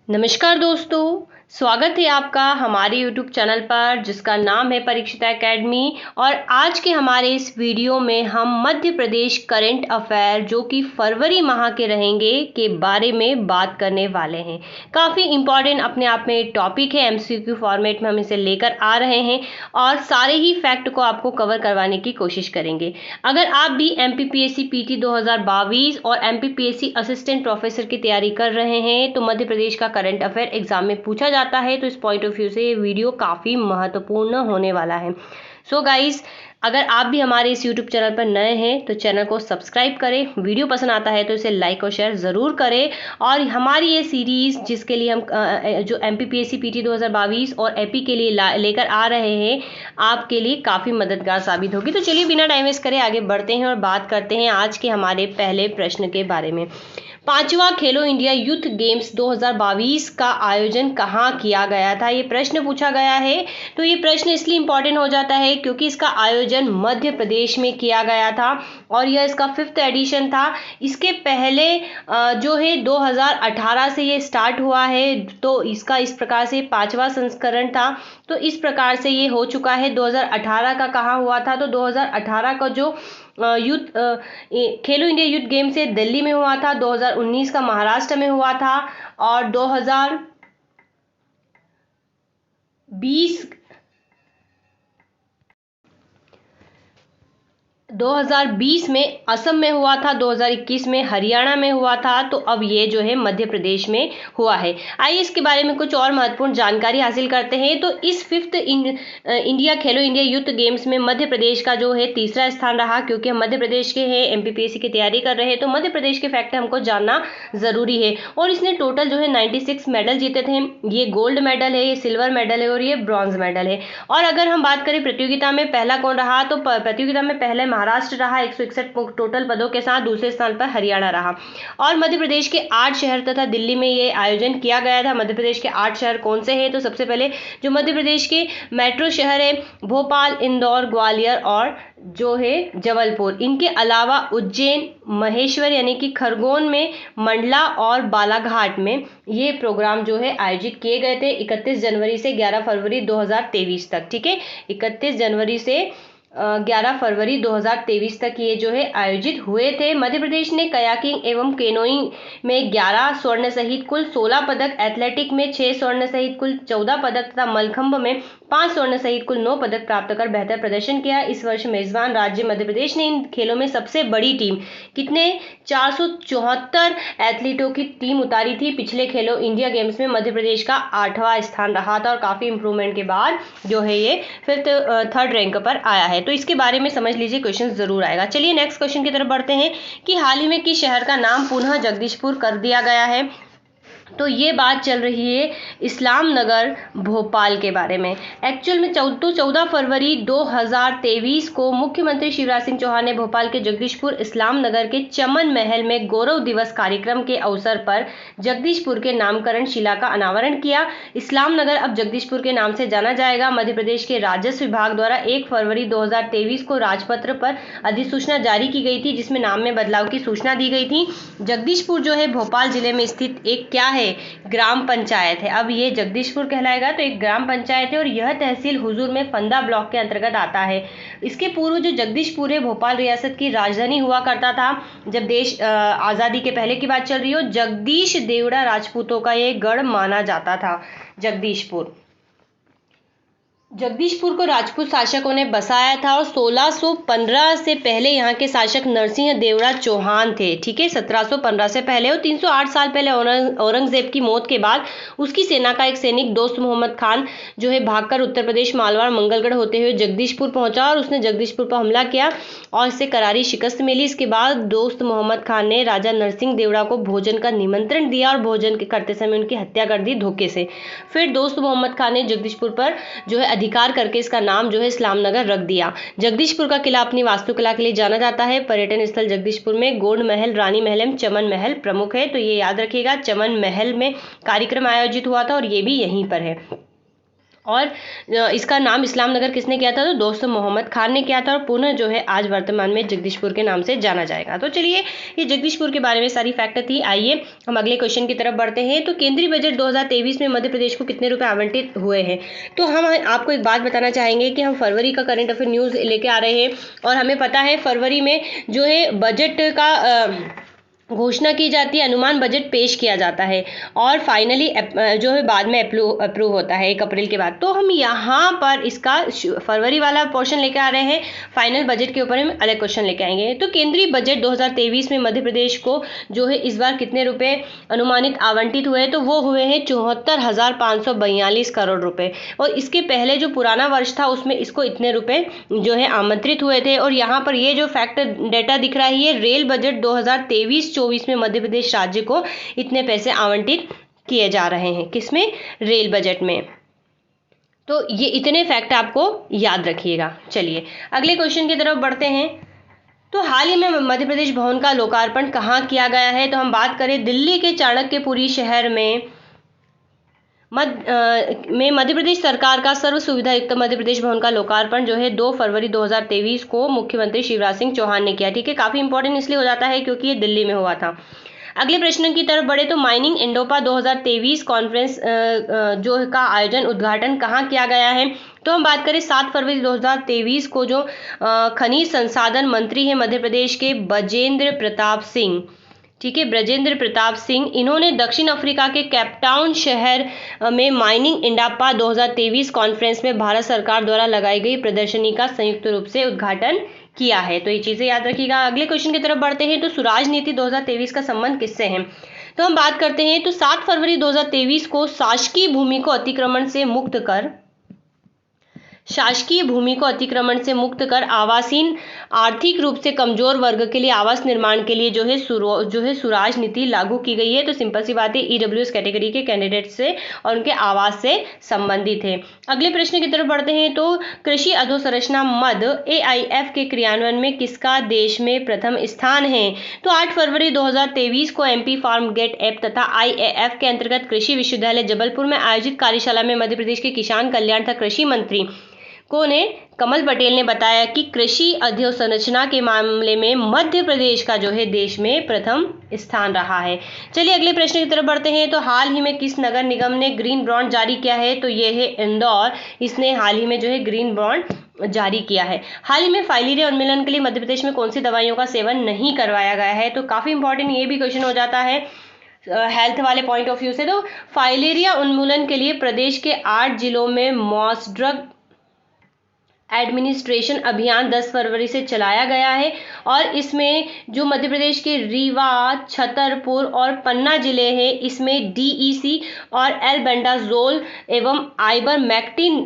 नमस्कार दोस्तों, स्वागत है आपका हमारे YouTube चैनल पर जिसका नाम है परीक्षिता एकेडमी। और आज के हमारे इस वीडियो में हम मध्य प्रदेश करंट अफेयर जो कि फरवरी माह के रहेंगे के बारे में बात करने वाले हैं। काफ़ी इम्पॉर्टेंट अपने आप में टॉपिक है, MCQ फॉर्मेट में हम इसे लेकर आ रहे हैं और सारे ही फैक्ट को आपको कवर करवाने की कोशिश करेंगे। अगर आप भी MPPSC PT 2022 और MPPSC असिस्टेंट प्रोफेसर की तैयारी कर रहे हैं तो मध्य प्रदेश का करंट अफेयर एग्जाम में पूछा जाता है, तो इस पॉइंट ऑफ व्यू से ये वीडियो काफ़ी महत्वपूर्ण होने वाला है। सो गाइस, अगर आप भी हमारे इस YouTube चैनल पर नए हैं तो चैनल को सब्सक्राइब करें, वीडियो पसंद आता है तो इसे लाइक और शेयर ज़रूर करें। और हमारी ये सीरीज़ जिसके लिए हम जो MPPSC PT 2022 और AP के लिए लेकर आ रहे हैं, आपके लिए काफ़ी मददगार साबित होगी। तो चलिए बिना टाइम वेस्ट करे आगे बढ़ते हैं और बात करते हैं आज के हमारे पहले प्रश्न के बारे में। 5वां खेलो इंडिया यूथ गेम्स 2022 का आयोजन कहाँ किया गया था, ये प्रश्न पूछा गया है। तो ये प्रश्न इसलिए इम्पोर्टेंट हो जाता है क्योंकि इसका आयोजन मध्य प्रदेश में किया गया था और यह इसका 5th एडिशन था। इसके पहले जो है 2018 से ये स्टार्ट हुआ है, तो इसका इस प्रकार से 5वां संस्करण था। तो इस प्रकार से ये हो चुका है। 2018 का कहाँ हुआ था, तो 2018 का जो खेलो इंडिया यूथ गेम से दिल्ली में हुआ था, 2019 का महाराष्ट्र में हुआ था और 2020 में असम में हुआ था, 2021 में हरियाणा में हुआ था। तो अब ये जो है मध्य प्रदेश में हुआ है। आइए इसके बारे में कुछ और महत्वपूर्ण जानकारी हासिल करते हैं। तो इस 5th इंडिया खेलो इंडिया यूथ गेम्स में मध्य प्रदेश का जो है तीसरा स्थान रहा। क्योंकि हम मध्य प्रदेश के हैं, MPPSC की तैयारी कर रहे हैं, तो मध्य प्रदेश के फैक्ट हमको जानना ज़रूरी है। और इसने टोटल जो है 96 मेडल जीते थे। ये गोल्ड मेडल है, ये सिल्वर मेडल है और ये ब्रॉन्ज मेडल है। और अगर हम बात करें प्रतियोगिता में पहला कौन रहा, तो प्रतियोगिता में पहले महाराष्ट्र रहा 161 टोटल पदों के साथ। दूसरे स्थान पर हरियाणा रहा। और मध्य प्रदेश के 8 शहर तथा दिल्ली में ये आयोजन किया गया था। मध्य प्रदेश के 8 शहर कौन से हैं, तो सबसे पहले जो मध्य प्रदेश के मेट्रो शहर है भोपाल, इंदौर, ग्वालियर और जो है जबलपुर। इनके अलावा उज्जैन, महेश्वर यानी कि खरगोन में, मंडला और बालाघाट में ये प्रोग्राम जो है आयोजित किए गए थे 31 जनवरी से 11 फरवरी 2023 तक। ठीक है, 31 जनवरी से 11 फरवरी 2023 तक ये जो है आयोजित हुए थे। मध्य प्रदेश ने कयाकिंग एवं केनोइंग में 11 स्वर्ण सहित कुल 16 पदक, एथलेटिक में 6 स्वर्ण सहित कुल 14 पदक तथा मलखंभ में 5 स्वर्ण सहित कुल 9 पदक प्राप्त कर बेहतर प्रदर्शन किया। इस वर्ष मेजबान राज्य मध्य प्रदेश ने इन खेलों में सबसे बड़ी टीम कितने 474 एथलीटों की टीम उतारी थी। पिछले खेलो इंडिया गेम्स में मध्य प्रदेश का 8वां स्थान रहा था और काफ़ी इंप्रूवमेंट के बाद जो है ये 3rd रैंक पर आया है। तो इसके बारे में समझ लीजिए, क्वेश्चन जरूर आएगा। चलिए नेक्स्ट क्वेश्चन की तरफ बढ़ते हैं कि हाल ही में किस शहर का नाम पुनः जगदीशपुर कर दिया गया है। तो ये बात चल रही है इस्लाम नगर भोपाल के बारे में। एक्चुअल में 14 फरवरी 2023 को मुख्यमंत्री शिवराज सिंह चौहान ने भोपाल के जगदीशपुर इस्लाम नगर के चमन महल में गौरव दिवस कार्यक्रम के अवसर पर जगदीशपुर के नामकरण शिला का अनावरण किया। इस्लाम नगर अब जगदीशपुर के नाम से जाना जाएगा। मध्य प्रदेश के राजस्व विभाग द्वारा 1 फरवरी 2023 को राजपत्र पर अधिसूचना जारी की गई थी जिसमें नाम में बदलाव की सूचना दी गई थी। जगदीशपुर जो है भोपाल जिले में स्थित एक क्या है, ग्राम पंचायत है। अब ये जगदीशपुर कहलाएगा, तो एक ग्राम पंचायत है और यह तहसील हुजूर में फंदा ब्लॉक के अंतर्गत आता है। इसके पूर्व जो जगदीशपुर है भोपाल रियासत की राजधानी हुआ करता था। जब देश आज़ादी के पहले की बात चल रही हो, जगदीश देवड़ा राजपूतों का ये गढ़ माना जाता था। जगदीशपुर को राजपूत शासकों ने बसाया था और 1615 से पहले यहाँ के शासक नरसिंह देवड़ा चौहान थे। ठीक है, 1715 से पहले और 308 साल पहले औरंगजेब की मौत के बाद उसकी सेना का एक सैनिक दोस्त मोहम्मद खान जो है भागकर उत्तर प्रदेश मालवा मंगलगढ़ होते हुए जगदीशपुर पहुंचा और उसने जगदीशपुर पर हमला किया और इससे करारी शिकस्त मिली। इसके बाद दोस्त मोहम्मद खान ने राजा नरसिंह देवड़ा को भोजन का निमंत्रण दिया और भोजन के करते समय उनकी हत्या कर दी धोखे से। फिर दोस्त मोहम्मद खान ने जगदीशपुर पर जो है अधिकार करके इसका नाम जो है इस्लाम नगर रख दिया। जगदीशपुर का किला अपनी वास्तुकला के लिए जाना जाता है। पर्यटन स्थल जगदीशपुर में गोंड महल, रानी महल एवं चमन महल प्रमुख है। तो ये याद रखिएगा, चमन महल में कार्यक्रम आयोजित हुआ था और ये भी यहीं पर है। और इसका नाम इस्लाम नगर किसने किया था? तो दोस्त मोहम्मद खान ने किया था, और पुनः जो है आज वर्तमान में जगदीशपुर के नाम से जाना जाएगा। तो चलिए, ये जगदीशपुर के बारे में सारी फैक्ट थी। आइए हम अगले क्वेश्चन की तरफ बढ़ते हैं। तो केंद्रीय बजट 2023 में मध्य प्रदेश को कितने रुपए आवंटित हुए हैं? तो हम आपको एक बात बताना चाहेंगे कि हम फरवरी का करंट अफेयर न्यूज़ लेके आ रहे हैं, और हमें पता है फरवरी में जो है बजट का घोषणा की जाती है, अनुमान बजट पेश किया जाता है, और फाइनली जो है बाद में अप्रूव होता है 1 अप्रैल के बाद। तो हम यहाँ पर इसका फरवरी वाला पोर्शन लेकर आ रहे हैं, फाइनल बजट के ऊपर हम अलग क्वेश्चन लेके आएंगे। तो केंद्रीय बजट 2023 में मध्य प्रदेश को जो है इस बार कितने रुपए अनुमानित आवंटित हुए? तो वो हुए हैं 74,542 करोड़ रुपए, और इसके पहले जो पुराना वर्ष था उसमें इसको इतने रुपए जो है आमंत्रित हुए थे। और यहाँ पर ये जो फैक्ट डेटा दिख रहा है, ये रेल बजट 2023-24 में मध्य प्रदेश राज्य को इतने पैसे आवंटित किए जा रहे हैं। किसमें? रेल बजट में। तो ये इतने फैक्ट आपको याद रखिएगा। चलिए अगले क्वेश्चन की तरफ बढ़ते हैं। तो हाल ही में मध्य प्रदेश भवन का लोकार्पण कहाँ किया गया है? तो हम बात करें दिल्ली के चाणक्यपुरी शहर में मध्य प्रदेश सरकार का सर्व सुविधा युक्त मध्य प्रदेश भवन का लोकार्पण जो है 2 फरवरी 2023 को मुख्यमंत्री शिवराज सिंह चौहान ने किया। ठीक है, काफी इंपॉर्टेंट इसलिए हो जाता है क्योंकि ये दिल्ली में हुआ था। अगले प्रश्न की तरफ बढ़े तो माइनिंग इंडोपा 2023 कॉन्फ्रेंस जो का आयोजन उद्घाटन कहाँ किया गया है? तो हम बात करें 7 फरवरी 2023 को जो खनिज संसाधन मंत्री है मध्य प्रदेश के ब्रजेंद्र प्रताप सिंह, ठीक है, ब्रजेंद्र प्रताप सिंह, इन्होंने दक्षिण अफ्रीका के कैपटाउन शहर में माइनिंग इंडापा 2023 कॉन्फ्रेंस में भारत सरकार द्वारा लगाई गई प्रदर्शनी का संयुक्त रूप से उद्घाटन किया है। तो ये चीजें याद रखिएगा। अगले क्वेश्चन की तरफ बढ़ते हैं। तो सुराज नीति 2023 का संबंध किससे है? तो हम बात करते हैं तो 7 फरवरी 2023 को शासकीय भूमि को अतिक्रमण से मुक्त कर आवासीन आर्थिक रूप से कमजोर वर्ग के लिए आवास निर्माण के लिए जो है सुराज नीति लागू की गई है। तो सिंपल सी बात है, ईडब्ल्यूएस कैटेगरी के कैंडिडेट से और उनके आवास से संबंधित है। अगले प्रश्न की तरफ बढ़ते हैं। तो कृषि अधोसंरचना मद AIF के क्रियान्वयन में किसका देश में प्रथम स्थान है? तो 8 फरवरी 2023 को MP फार्म गेट ऐप तथा IAF के अंतर्गत कृषि विश्वविद्यालय जबलपुर में आयोजित कार्यशाला में मध्य प्रदेश के किसान कल्याण तथा कृषि मंत्री कमल पटेल ने बताया कि कृषि अधोसंरचना के मामले में मध्य प्रदेश का जो है देश में प्रथम स्थान रहा है। चलिए अगले प्रश्न की तरफ बढ़ते हैं। तो हाल ही में किस नगर निगम ने ग्रीन बॉन्ड जारी किया है? तो ये है इंदौर, इसने हाल ही में जो है ग्रीन बॉन्ड जारी किया है। हाल ही में फाइलेरिया उन्मूलन के लिए मध्य प्रदेश में कौन सी दवाइयों का सेवन नहीं करवाया गया है? तो काफी इंपॉर्टेंट ये भी क्वेश्चन हो जाता है हेल्थ वाले पॉइंट ऑफ व्यू से। तो फाइलेरिया उन्मूलन के लिए प्रदेश के 8 जिलों में मॉस ड्रग एडमिनिस्ट्रेशन अभियान 10 फरवरी से चलाया गया है, और इसमें जो मध्य प्रदेश के रीवा, छतरपुर और पन्ना जिले हैं, इसमें DEC और एल्बेंडाजोल एवं आइबरमेक्टिन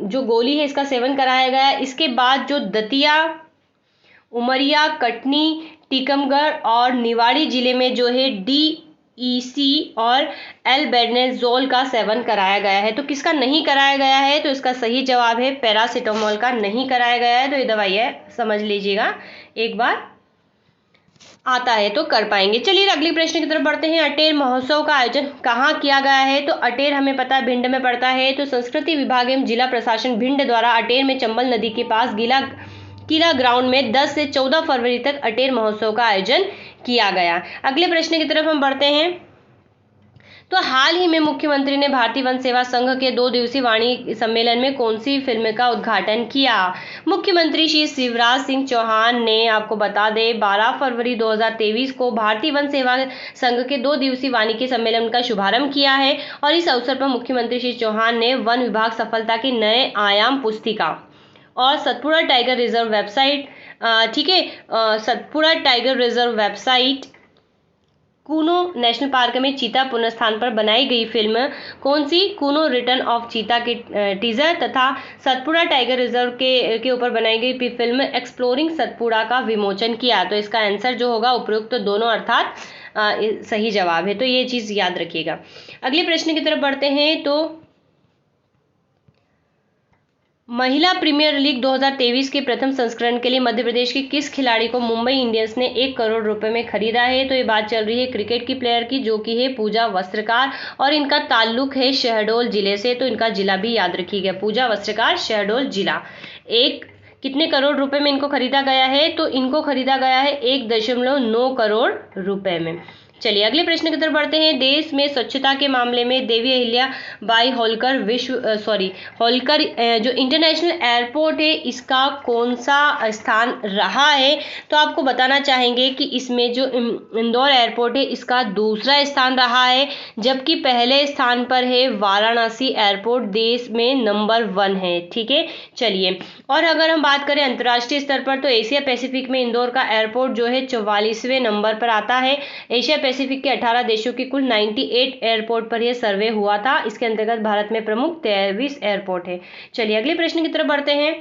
जो गोली है इसका सेवन कराया गया है। इसके बाद जो दतिया, उमरिया, कटनी, टीकमगढ़ और निवाड़ी जिले में जो है DEC और एल्बेंडाजोल का सेवन कराया गया है। तो किसका नहीं कराया गया है? तो इसका सही जवाब है पैरासीटामोल का नहीं कराया गया है। तो ये दवाई है, समझ लीजिएगा, एक बार आता है तो कर पाएंगे। चलिए अगले प्रश्न की तरफ बढ़ते हैं। अटेर महोत्सव का आयोजन कहाँ किया गया है? तो अटेर हमें पता है भिंड में पड़ता है। तो संस्कृति विभाग एवं जिला प्रशासन भिंड द्वारा अटेर में चंबल नदी के पास किला ग्राउंड में 10 से 14 फरवरी तक अटेर महोत्सव का आयोजन किया गया। अगले प्रश्न की तरफ हम बढ़ते हैं। तो हाल ही में मुख्यमंत्री ने भारतीय वन सेवा संघ के 2 दिवसीय वाणी सम्मेलन में कौन सी फिल्म का उद्घाटन किया? मुख्यमंत्री श्री शिवराज सिंह चौहान ने, आपको बता दें, 12 फरवरी 2023 को भारतीय वन सेवा संघ के 2 दिवसीय वानिकी सम्मेलन का शुभारंभ किया है, और इस अवसर पर मुख्यमंत्री श्री चौहान ने वन विभाग सफलता के नए आयाम पुस्तिका और सतपुड़ा टाइगर रिजर्व वेबसाइट, ठीक है, Satpura tiger reserve website, Kuno national park में चीता पुनर्स्थान पर बनाई गई फिल्म कौन सी? कूनो रिटर्न ऑफ चीता के टीजर तथा सतपुड़ा टाइगर रिजर्व के ऊपर बनाई गई फिल्म एक्सप्लोरिंग सतपुड़ा का विमोचन किया। तो इसका आंसर जो होगा उपयुक्त तो दोनों अर्थात सही जवाब है। तो ये चीज याद रखिएगा। अगले प्रश्न की तरफ बढ़ते हैं। तो महिला प्रीमियर लीग 2023 के प्रथम संस्करण के लिए मध्य प्रदेश के किस खिलाड़ी को मुंबई इंडियंस ने 1 करोड़ रुपए में खरीदा है? तो ये बात चल रही है क्रिकेट की प्लेयर की, जो कि है पूजा वस्त्रकार, और इनका ताल्लुक है शहडोल जिले से। तो इनका जिला भी याद रखिएगा, पूजा वस्त्रकार, शहडोल जिला। कितने करोड़ रुपए में इनको खरीदा गया है? तो इनको खरीदा गया है 1.9 करोड़ रुपए में। चलिए अगले प्रश्न की तरफ बढ़ते हैं। देश में स्वच्छता के मामले में देवी अहिल्या बाई होलकर होलकर जो इंटरनेशनल एयरपोर्ट है, इसका कौन सा स्थान रहा है? तो आपको बताना चाहेंगे कि इसमें जो इंदौर एयरपोर्ट है, इसका दूसरा स्थान रहा है, जबकि पहले स्थान पर है वाराणसी एयरपोर्ट, देश में नंबर 1 है। ठीक है, चलिए। और अगर हम बात करें अंतर्राष्ट्रीय स्तर पर, तो एशिया पैसिफिक में इंदौर का एयरपोर्ट जो है 44वें नंबर पर आता है। एशिया पैसिफिक के 18 देशों की कुल 98 एयरपोर्ट पर यह सर्वे हुआ था। इसके अंतर्गत भारत में प्रमुख 23 एयरपोर्ट है। चलिए अगले प्रश्न की तरफ बढ़ते हैं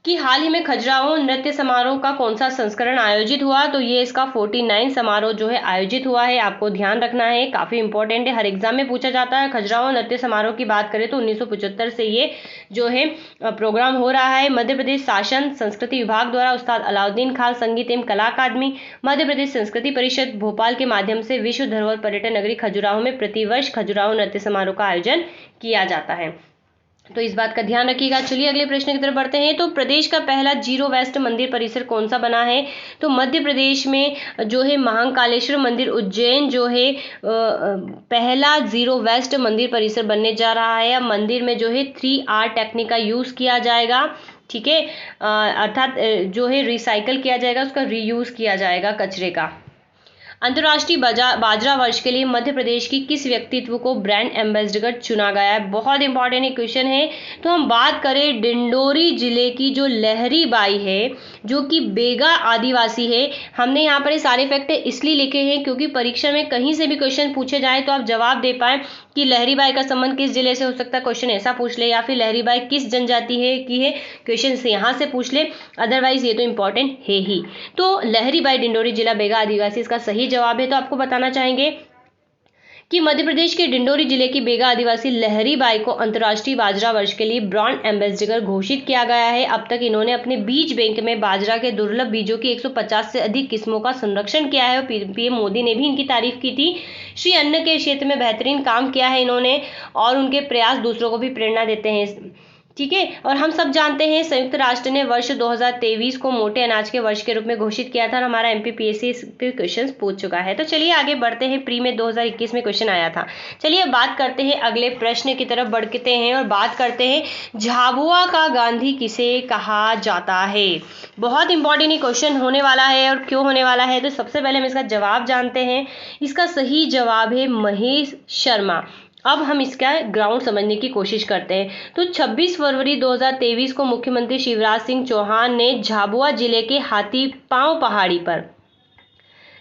कि हाल ही में खजुराहो नृत्य समारोह का कौन सा संस्करण आयोजित हुआ? तो ये इसका 49 समारोह जो है आयोजित हुआ है। आपको ध्यान रखना है, काफी इंपॉर्टेंट है, हर एग्जाम में पूछा जाता है। खजुराहो नृत्य समारोह की बात करें तो 1975 से ये जो है प्रोग्राम हो रहा है। मध्य प्रदेश शासन संस्कृति विभाग द्वारा उस्ताद अलाउद्दीन खान संगीत एवं कला अकादमी, मध्य प्रदेश संस्कृति परिषद भोपाल के माध्यम से विश्व धरोहर पर्यटन नगरी खजुराहो में प्रतिवर्ष खजुराहो नृत्य समारोह का आयोजन किया जाता है, तो इस बात का ध्यान रखिएगा। चलिए अगले प्रश्न की तरफ बढ़ते हैं। तो प्रदेश का पहला जीरो वेस्ट मंदिर परिसर कौन सा बना है? तो मध्य प्रदेश में जो है महाकालेश्वर मंदिर उज्जैन जो है पहला जीरो वेस्ट मंदिर परिसर बनने जा रहा है। अब मंदिर में जो है 3R टेक्निक का यूज किया जाएगा। ठीक है, अर्थात जो है रिसाइकल किया जाएगा, उसका रीयूज किया जाएगा कचरे का। अंतर्राष्ट्रीय बाजरा वर्ष के लिए मध्य प्रदेश की किस व्यक्तित्व को ब्रांड एम्बेसडर चुना गया है? बहुत इंपॉर्टेंट क्वेश्चन है। तो हम बात करें डिंडोरी जिले की जो लहरी बाई है, जो कि बेगा आदिवासी है। हमने यहाँ पर ये सारे फैक्ट इसलिए लिखे हैं क्योंकि परीक्षा में कहीं से भी क्वेश्चन पूछे जाए तो आप जवाब दे पाए कि लहरी बाई का संबंध किस जिले से हो सकता है, क्वेश्चन ऐसा पूछ ले, या फिर लहरी बाई किस जनजाति है की है, क्वेश्चन से यहाँ से पूछ ले। अदरवाइज ये तो इंपॉर्टेंट है ही। तो लहरी बाई डिंडोरी जिला बेगा आदिवासी इसका सही जवाब है। तो आपको बताना चाहेंगे कि मध्य प्रदेश के डिंडोरी जिले की बेगा आदिवासी लहरी बाई को अंतर्राष्ट्रीय बाजरा वर्ष के लिए ब्रांड एम्बेसडर घोषित किया गया है। अब तक इन्होंने अपने बीज बैंक में बाजरा के दुर्लभ बीजों की 150 से अधिक किस्मों का संरक्षण किया है और पीएम मोदी ने भी इनकी तारीफ की थी। श्री अन्न के क्षेत्र में बेहतरीन काम किया है इन्होंने, और उनके प्रयास दूसरों को भी प्रेरणा देते हैं। ठीक है, और हम सब जानते हैं संयुक्त राष्ट्र ने वर्ष 2023 को मोटे अनाज के वर्ष के रूप में घोषित किया था और हमारा एमपीपीएससी इस पे क्वेश्चन पूछ चुका है। तो चलिए आगे बढ़ते हैं। प्री में 2021 में क्वेश्चन आया था। चलिए बात करते हैं अगले प्रश्न की तरफ बढ़ते हैं और बात करते हैं झाबुआ का गांधी किसे कहा जाता है। बहुत इंपॉर्टेंट क्वेश्चन होने वाला है, और क्यों होने वाला है तो सबसे पहले हम इसका जवाब जानते हैं। इसका सही जवाब है महेश शर्मा। अब हम इसका ग्राउंड समझने की कोशिश करते हैं। तो 26 फरवरी 2023 को मुख्यमंत्री शिवराज सिंह चौहान ने झाबुआ जिले के हाथीपांव पहाड़ी पर,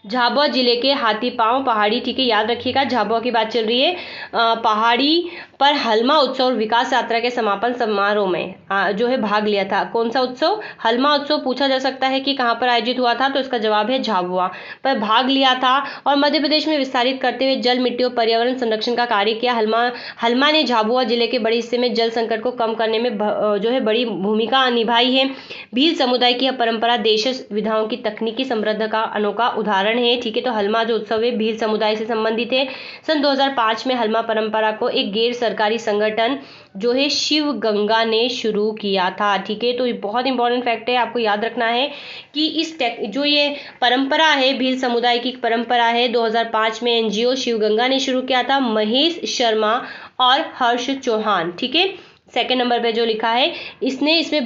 झाबुआ जिले के हाथीपांव पहाड़ी, ठीक है याद रखिएगा, झाबुआ की बात चल रही है, पहाड़ी पर हलमा उत्सव और विकास यात्रा के समापन समारोह में जो है भाग लिया था। कौन सा उत्सव? हलमा उत्सव। पूछा जा सकता है कि कहाँ पर आयोजित हुआ था, तो इसका जवाब है झाबुआ पर भाग लिया था। और मध्य प्रदेश में विस्तारित करते हुए जल, मिट्टी और पर्यावरण संरक्षण का कार्य किया। हलमा ने झाबुआ जिले के बड़े हिस्से में जल संकट को कम करने में जो है बड़ी भूमिका निभाई है। भील समुदाय की यह परंपरा देश विधाओं की तकनीकी समृद्ध का अनोखा उदाहरण है। ठीक है, तो हलमा जो उत्सव है भील समुदाय से संबंधित है। सन 2005 में हलमा परंपरा को एक गैर सरकारी संगठन जो है शिव गंगा ने शुरू किया था। ठीक है, तो ये बहुत इंपॉर्टेंट फैक्ट है, आपको याद रखना है कि इस जो ये परंपरा है भील समुदाय की परंपरा है, 2005 में एनजीओ शिव गंगा ने शुरू किया था, महेश शर्मा और हर्ष चौहान। ठीक है, सेकंड नंबर पे जो लिखा है, इसने इसमें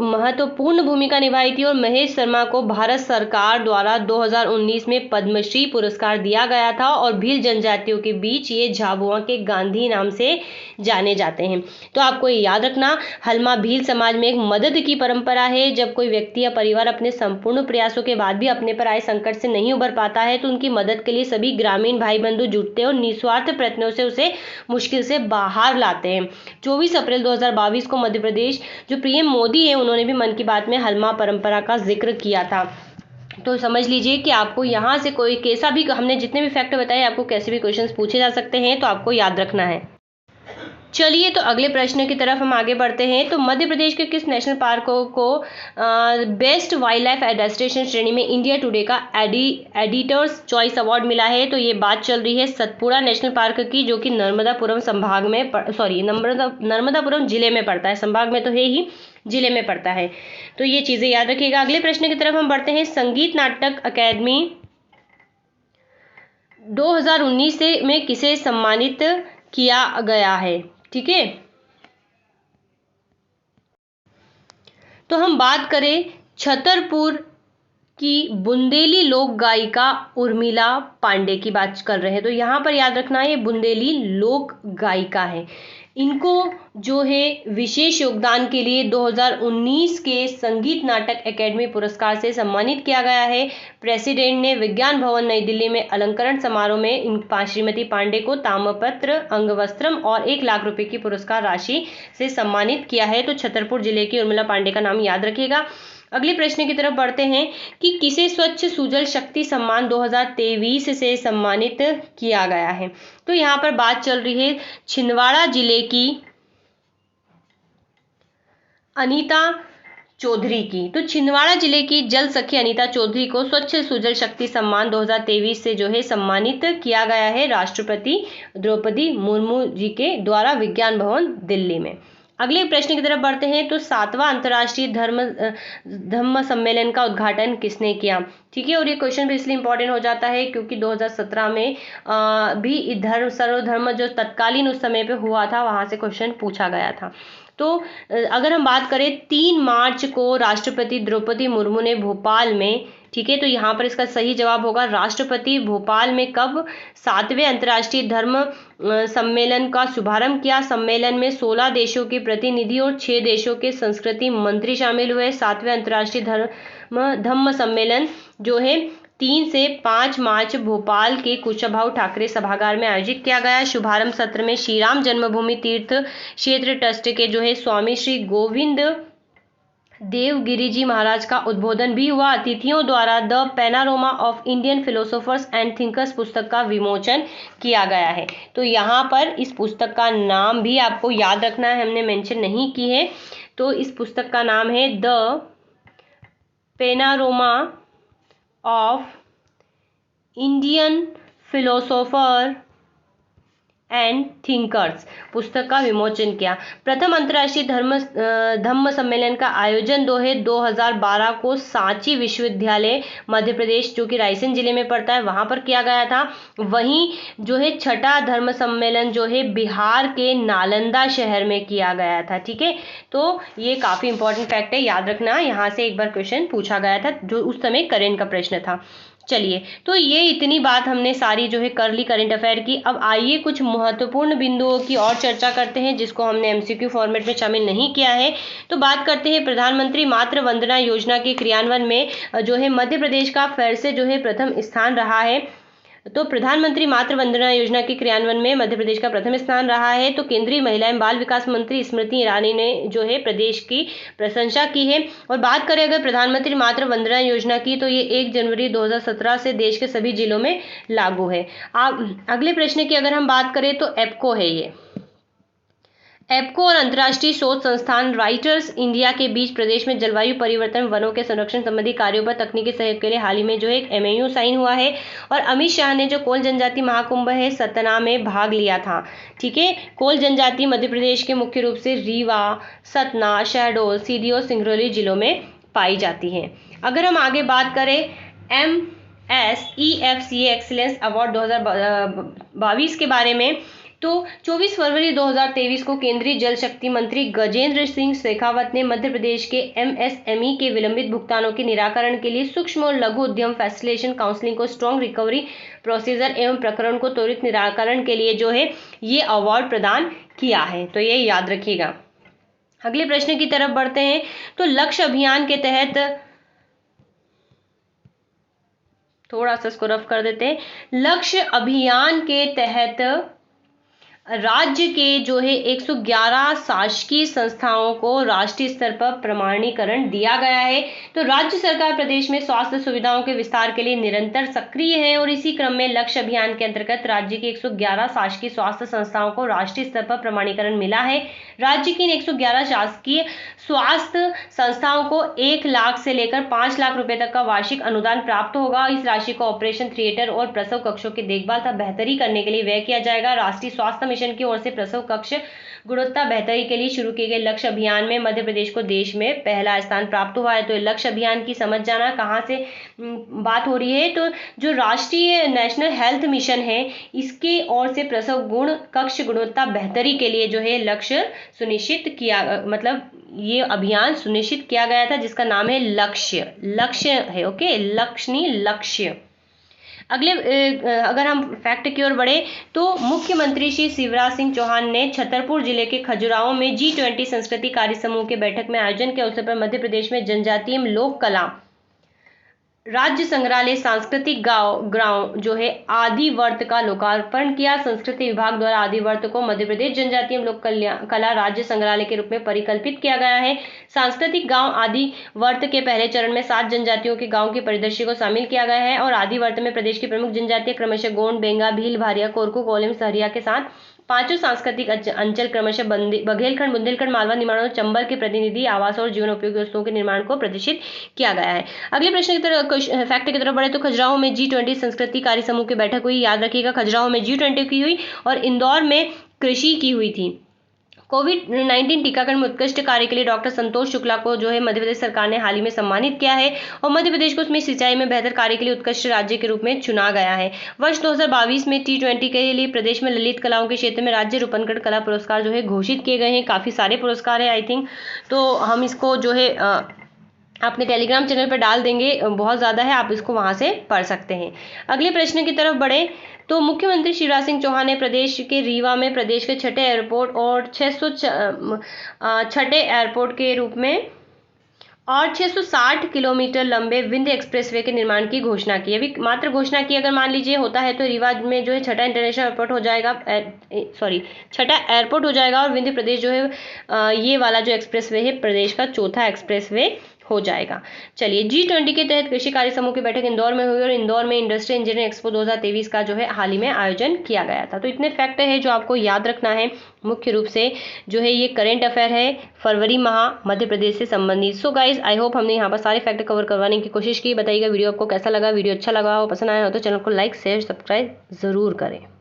महत्वपूर्ण भूमिका निभाई थी। और महेश शर्मा को भारत सरकार द्वारा 2019 में पद्मश्री पुरस्कार दिया गया था। और भील जनजातियों के बीच ये झाबुआ के गांधी नाम से जाने जाते हैं। तो आपको ये याद रखना, हलमा भील समाज में एक मदद की परंपरा है। जब कोई व्यक्ति या परिवार अपने संपूर्ण प्रयासों के बाद भी अपने पर आए संकट से नहीं उबर पाता है, तो उनकी मदद के लिए सभी ग्रामीण भाई बंधु जुटते हैं और निस्वार्थ प्रयत्नों से उसे मुश्किल से बाहर लाते हैं। 24 अप्रैल 2022 को मध्य प्रदेश जो पीएम मोदी है, उन्होंने भी मन की बात में हलमा परंपरा का जिक्र किया था। तो समझ लीजिए कि आपको यहाँ से कोई कैसा भी, हमने जितने भी फैक्ट बताए, आपको कैसे भी क्वेश्चंस पूछे जा सकते हैं, तो आपको याद रखना है। चलिए तो अगले प्रश्न की तरफ हम आगे बढ़ते हैं। तो मध्य प्रदेश के किस नेशनल पार्कों को बेस्ट वाइल्ड लाइफ डेस्टिनेशन श्रेणी में इंडिया टुडे का एडिटर्स चॉइस अवार्ड मिला है? तो ये बात चल रही है सतपुड़ा नेशनल पार्क की, जो कि नर्मदापुरम संभाग में नर्मदापुरम जिले में पड़ता है। संभाग में तो है ही, जिले में पड़ता है। तो ये चीजें याद रखिएगा। अगले प्रश्न की तरफ हम बढ़ते हैं। संगीत नाटक अकादमी 2019 में किसे सम्मानित किया गया है? ठीक है, तो हम बात करें छतरपुर की बुंदेली लोक गायिका उर्मिला पांडे की बात कर रहे हैं। तो यहाँ पर याद रखना है, ये बुंदेली लोक गायिका है। इनको जो है विशेष योगदान के लिए 2019 के संगीत नाटक अकादमी पुरस्कार से सम्मानित किया गया है। प्रेसिडेंट ने विज्ञान भवन नई दिल्ली में अलंकरण समारोह में श्रीमती पांडे को ताम्रपत्र, अंगवस्त्रम और 1 लाख रुपए की पुरस्कार राशि से सम्मानित किया है। तो छतरपुर जिले की उर्मिला पांडे का नाम याद रखिएगा। अगले प्रश्न की तरफ बढ़ते हैं कि किसे स्वच्छ सुजल शक्ति सम्मान 2023 से सम्मानित किया गया है? तो यहाँ पर बात चल रही है छिंदवाड़ा जिले की अनीता चौधरी की। तो छिंदवाड़ा जिले की जल सखी अनीता चौधरी को स्वच्छ सुजल शक्ति सम्मान 2023 से जो है सम्मानित किया गया है राष्ट्रपति द्रौपदी मुर्मू जी के द्वारा विज्ञान भवन दिल्ली में। अगले प्रश्न की तरफ बढ़ते हैं। तो 7वां अंतर्राष्ट्रीय धम्म सम्मेलन का उद्घाटन किसने किया? ठीक है, और ये क्वेश्चन भी इसलिए इंपॉर्टेंट हो जाता है क्योंकि 2017 में भी सर्वधर्म जो तत्कालीन उस समय पे हुआ था, वहां से क्वेश्चन पूछा गया था। तो अगर हम बात करें 3 मार्च को राष्ट्रपति द्रौपदी मुर्मू ने भोपाल में, ठीक है, तो यहाँ पर इसका सही जवाब होगा राष्ट्रपति भोपाल में कब 7वें अंतर्राष्ट्रीय धर्म सम्मेलन का शुभारंभ किया। सम्मेलन में 16 देशों के प्रतिनिधि और 6 देशों के संस्कृति मंत्री शामिल हुए। 7वें अंतर्राष्ट्रीय धम्म सम्मेलन जो है 3 से 5 मार्च भोपाल के कुशाभाऊ ठाकरे सभागार में आयोजित किया गया। शुभारंभ सत्र में श्री राम जन्मभूमि तीर्थ क्षेत्र ट्रस्ट के जो है स्वामी श्री गोविंद देवगिरी जी महाराज का उद्बोधन भी हुआ। अतिथियों द्वारा the panorama of Indian philosophers and thinkers पुस्तक का विमोचन किया गया है। तो यहाँ पर इस पुस्तक का नाम भी आपको याद रखना है, हमने मेंशन नहीं की है। तो इस पुस्तक का नाम है the panorama of Indian philosopher and thinkers पुस्तक का विमोचन किया। प्रथम अंतर्राष्ट्रीय धम्म सम्मेलन का आयोजन 2012 को सांची विश्वविद्यालय मध्य प्रदेश जो कि रायसेन जिले में पड़ता है वहां पर किया गया था। वहीं जो है छठा धर्म सम्मेलन जो है बिहार के नालंदा शहर में किया गया था। ठीक है, तो ये काफी इंपॉर्टेंट फैक्ट है, याद रखना। यहाँ से एक बार क्वेश्चन पूछा गया था जो उस समय करेंट का प्रश्न था। चलिए, तो ये इतनी बात हमने सारी जो है कर ली करंट अफेयर की। अब आइए कुछ महत्वपूर्ण बिंदुओं की और चर्चा करते हैं जिसको हमने एमसीक्यू फॉर्मेट में शामिल नहीं किया है। तो बात करते हैं प्रधानमंत्री मातृ वंदना योजना के क्रियान्वयन में जो है मध्य प्रदेश का फिर से जो है प्रथम स्थान रहा है। तो प्रधानमंत्री मातृ वंदना योजना के क्रियान्वयन में मध्य प्रदेश का प्रथम स्थान रहा है। तो केंद्रीय महिला एवं बाल विकास मंत्री स्मृति ईरानी ने जो है प्रदेश की प्रशंसा की है। और बात करें अगर प्रधानमंत्री मातृ वंदना योजना की, तो ये 1 जनवरी 2017 से देश के सभी जिलों में लागू है। अगले प्रश्न की अगर हम बात करें तो एप्को है। ये एप्को और अंतर्राष्ट्रीय शोध संस्थान राइटर्स इंडिया के बीच प्रदेश में जलवायु परिवर्तन, वनों के संरक्षण संबंधी कार्यों पर तकनीकी सहयोग के लिए हाल ही में जो है एक MOU साइन हुआ है। और अमित शाह ने जो कोल जनजाति महाकुंभ है सतना में भाग लिया था। ठीक है, कोल जनजाति मध्य प्रदेश के मुख्य रूप से रीवा, सतना, शहडोल, सीधी और सिंगरौली जिलों में पाई जाती है। अगर हम आगे बात करें MSEFCA एक्सीलेंस अवार्ड 2022 के बारे में, तो 24 फरवरी 2023 को केंद्रीय जल शक्ति मंत्री गजेंद्र सिंह शेखावत ने मध्य प्रदेश के MSME के विलंबित भुगतानों के निराकरण के लिए सूक्ष्म और लघु उद्यम फैसिलिटेशन काउंसिलिंग को स्ट्रॉन्ग रिकवरी प्रोसीजर एवं प्रकरण को त्वरित निराकरण के लिए जो है ये अवार्ड प्रदान किया है। तो ये याद रखिएगा। अगले प्रश्न की तरफ बढ़ते हैं। तो लक्ष्य अभियान के तहत, थोड़ा सा इसको रफ कर देते हैं। लक्ष्य अभियान के तहत राज्य के जो है 111 शासकीय संस्थाओं को राष्ट्रीय स्तर पर प्रमाणीकरण दिया गया है। तो राज्य सरकार प्रदेश में स्वास्थ्य सुविधाओं के विस्तार के लिए निरंतर सक्रिय है और इसी क्रम में लक्ष्य अभियान के अंतर्गत राज्य की 111 शासकीय स्वास्थ्य संस्थाओं को राष्ट्रीय स्तर पर प्रमाणीकरण मिला है। राज्य की इन 111 शासकीय स्वास्थ्य संस्थाओं को 1 लाख से लेकर 5 लाख रुपए तक का वार्षिक अनुदान प्राप्त होगा। इस राशि को ऑपरेशन थिएटर और प्रसव कक्षों की देखभाल तथा बेहतरी करने के लिए व्यय किया जाएगा। राष्ट्रीय स्वास्थ्य मिशन की ओर से प्रसव कक्ष गुणवत्ता बेहतरी के लिए शुरू किए गए लक्ष्य अभियान में मध्य प्रदेश को देश में पहला स्थान प्राप्त हुआ है। तो लक्ष्य अभियान की समझ जाना कहाँ से बात हो रही है, तो जो राष्ट्रीय नेशनल हेल्थ मिशन है इसके ओर से प्रसव गुण कक्ष गुणवत्ता बेहतरी के लिए जो है लक्ष्य सुनिश्चित किया, मतलब ये अभियान सुनिश्चित किया गया था जिसका नाम है लक्ष्य है। ओके, लक्ष्य नहीं लक्ष्य। अगले अगर हम फैक्ट की ओर बढ़े तो मुख्यमंत्री श्री शिवराज सिंह चौहान ने छतरपुर जिले के खजुराहो में G20 संस्कृति कार्य समूह के बैठक में आयोजन के अवसर पर मध्य प्रदेश में जनजातीय लोक कला राज्य संग्रहालय सांस्कृतिक गांव जो है आदिवर्त का लोकार्पण किया। संस्कृति विभाग द्वारा आदिवर्त को मध्य प्रदेश जनजातीय लोक कला राज्य संग्रहालय के रूप में परिकल्पित किया गया है। सांस्कृतिक गांव आदिवर्त के पहले चरण में 7 जनजातियों के गांव की परिदृश्य को शामिल किया गया है और आदिवर्त में प्रदेश की प्रमुख जनजातियां क्रमशः गोंड, बेंगा, भील, भारिया, कोरकू, कोलिम, सहरिया के साथ 5 सांस्कृतिक अंचल क्रमशः बघेलखंड, बुंदेलखंड, मालवा, निमाड़ और चंबल के प्रतिनिधि आवास और जीवन उपयोगी वस्तुओं के निर्माण को प्रदर्शित किया गया है। अगले प्रश्न की तरफ फैक्ट की तरफ बढ़े तो खजुराहो में G20 संस्कृति कार्य समूह की बैठक हुई। याद रखिएगा, खजुराहो में G20 की हुई और इंदौर में कृषि की हुई थी। कोविड-19 टीकाकरण में उत्कृष्ट कार्य के लिए डॉक्टर संतोष शुक्ला को जो है मध्य प्रदेश सरकार ने हाल ही में सम्मानित किया है और मध्य प्रदेश को उसमें सिंचाई में बेहतर कार्य के लिए उत्कृष्ट राज्य के रूप में चुना गया है। वर्ष 2022 में T20 के लिए प्रदेश में ललित कलाओं के क्षेत्र में राज्य रूपनगढ़ कला पुरस्कार जो है घोषित किए गए हैं। काफी सारे पुरस्कार है आई थिंक, तो हम इसको जो है अपने टेलीग्राम चैनल पर डाल देंगे, बहुत ज़्यादा है, आप इसको वहाँ से पढ़ सकते हैं। अगले प्रश्न की तरफ बढ़े तो मुख्यमंत्री शिवराज सिंह चौहान ने प्रदेश के रीवा में प्रदेश के छठे एयरपोर्ट और 606 एयरपोर्ट के रूप में और 660 किलोमीटर लंबे विंध्य एक्सप्रेसवे के निर्माण की घोषणा की। अभी मात्र घोषणा की, अगर मान लीजिए होता है तो रीवा में जो है छठा इंटरनेशनल एयरपोर्ट हो जाएगा, छठा एयरपोर्ट हो जाएगा और विंध्य प्रदेश जो है ये वाला जो एक्सप्रेसवे है प्रदेश का चौथा एक्सप्रेसवे हो जाएगा। चलिए, G20 के तहत कृषि कार्य समूह की बैठक इंदौर में हुई और इंदौर में इंडस्ट्रियल इंजीनियरिंग एक्सपो 2023 का जो है हाल ही में आयोजन किया गया था। तो इतने फैक्ट है जो आपको याद रखना है। मुख्य रूप से जो है ये करंट अफेयर है फरवरी माह मध्य प्रदेश से संबंधित। सो गाइज, आई होप हमने यहाँ पर सारे फैक्ट कवर करवाने की कोशिश की। बताइएगा वीडियो आपको कैसा लगा, वीडियो अच्छा लगा हो, पसंद आया हो तो चैनल को लाइक शेयर सब्सक्राइब जरूर करें।